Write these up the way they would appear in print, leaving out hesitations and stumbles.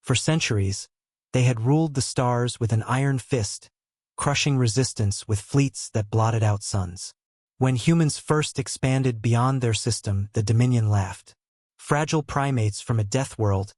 For centuries, they had ruled the stars with an iron fist, crushing resistance with fleets that blotted out suns. When humans first expanded beyond their system, the Dominion laughed. Fragile primates from a death world,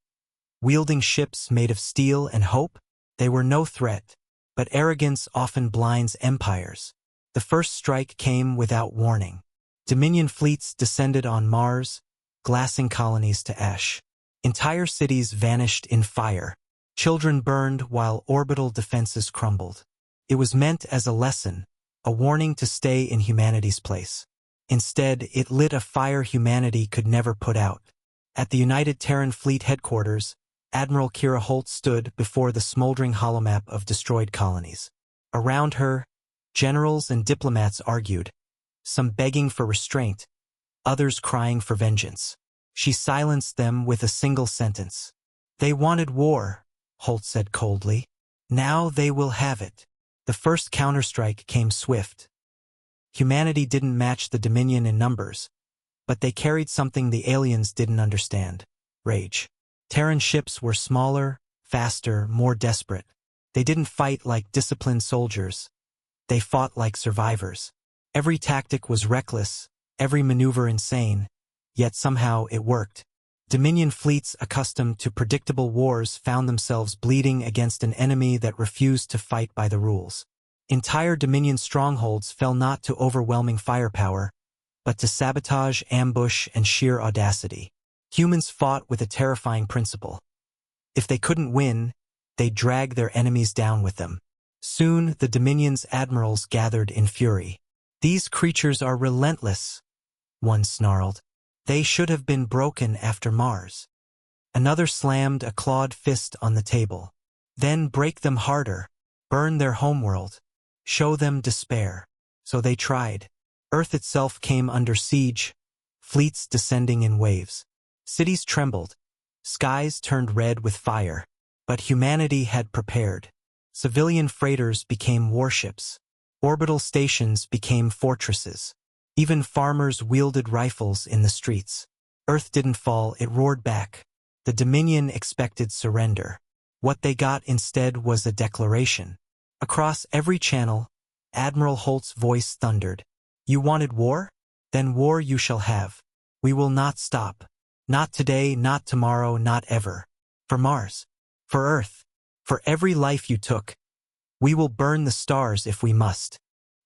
wielding ships made of steel and hope, they were no threat, but arrogance often blinds empires. The first strike came without warning. Dominion fleets descended on Mars, glassing colonies to ash. Entire cities vanished in fire. Children burned while orbital defenses crumbled. It was meant as a lesson, a warning to stay in humanity's place. Instead, it lit a fire humanity could never put out. At the United Terran Fleet headquarters, Admiral Kira Holt stood before the smoldering holomap of destroyed colonies. Around her, generals and diplomats argued, some begging for restraint, others crying for vengeance. She silenced them with a single sentence. They wanted war, Holt said coldly. Now they will have it. The first counterstrike came swift. Humanity didn't match the Dominion in numbers, but they carried something the aliens didn't understand: rage. Terran ships were smaller, faster, more desperate. They didn't fight like disciplined soldiers. They fought like survivors. Every tactic was reckless, every maneuver insane, yet somehow it worked. Dominion fleets accustomed to predictable wars found themselves bleeding against an enemy that refused to fight by the rules. Entire Dominion strongholds fell not to overwhelming firepower, but to sabotage, ambush, and sheer audacity. Humans fought with a terrifying principle. If they couldn't win, they'd drag their enemies down with them. Soon, the Dominion's admirals gathered in fury. "These creatures are relentless," one snarled. "They should have been broken after Mars." Another slammed a clawed fist on the table. "Then break them harder, burn their homeworld, show them despair." So they tried. Earth itself came under siege, fleets descending in waves. Cities trembled, skies turned red with fire. But humanity had prepared. Civilian freighters became warships. Orbital stations became fortresses. Even farmers wielded rifles in the streets. Earth didn't fall, it roared back. The Dominion expected surrender. What they got instead was a declaration. Across every channel, Admiral Holt's voice thundered. "You wanted war? Then war you shall have. We will not stop. Not today, not tomorrow, not ever. For Mars. For Earth. For every life you took. We will burn the stars if we must."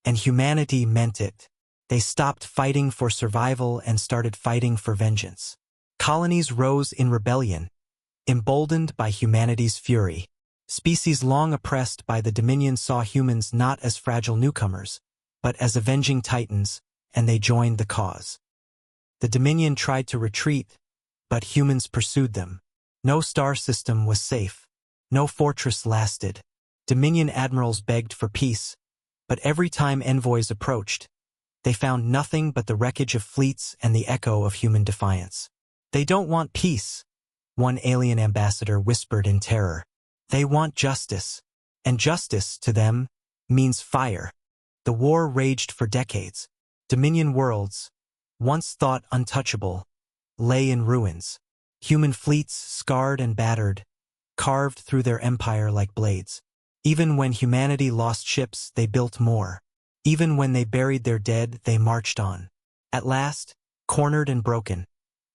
And humanity meant it. They stopped fighting for survival and started fighting for vengeance. Colonies rose in rebellion, emboldened by humanity's fury. Species long oppressed by the Dominion saw humans not as fragile newcomers, but as avenging titans, and they joined the cause. The Dominion tried to retreat, but humans pursued them. No star system was safe. No fortress lasted. Dominion admirals begged for peace, but every time envoys approached, they found nothing but the wreckage of fleets and the echo of human defiance. "They don't want peace," one alien ambassador whispered in terror. "They want justice. And justice, to them, means fire." The war raged for decades. Dominion worlds, once thought untouchable, lay in ruins. Human fleets, scarred and battered, carved through their empire like blades. Even when humanity lost ships, they built more. Even when they buried their dead, they marched on. At last, cornered and broken,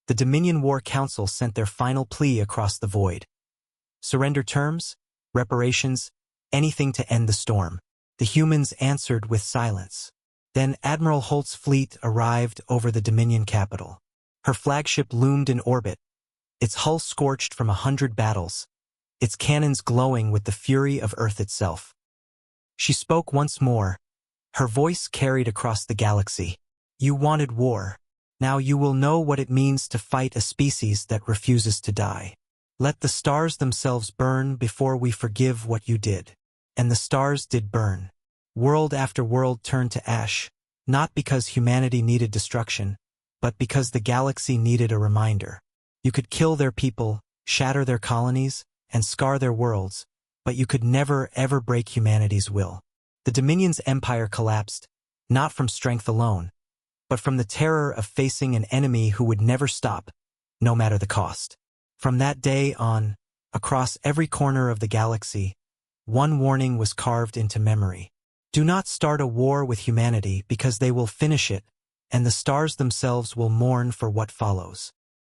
the Dominion War Council sent their final plea across the void. Surrender terms, reparations, anything to end the storm. The humans answered with silence. Then Admiral Holt's fleet arrived over the Dominion capital. Her flagship loomed in orbit, its hull scorched from 100 battles, its cannons glowing with the fury of Earth itself. She spoke once more, her voice carried across the galaxy. "You wanted war. Now you will know what it means to fight a species that refuses to die. Let the stars themselves burn before we forgive what you did." And the stars did burn. World after world turned to ash, not because humanity needed destruction, but because the galaxy needed a reminder. You could kill their people, shatter their colonies, and scar their worlds, but you could never, ever break humanity's will. The Dominion's empire collapsed, not from strength alone, but from the terror of facing an enemy who would never stop, no matter the cost. From that day on, Across every corner of the galaxy, one warning was carved into memory. Do not start a war with humanity because they will finish it, and the stars themselves will mourn for what follows.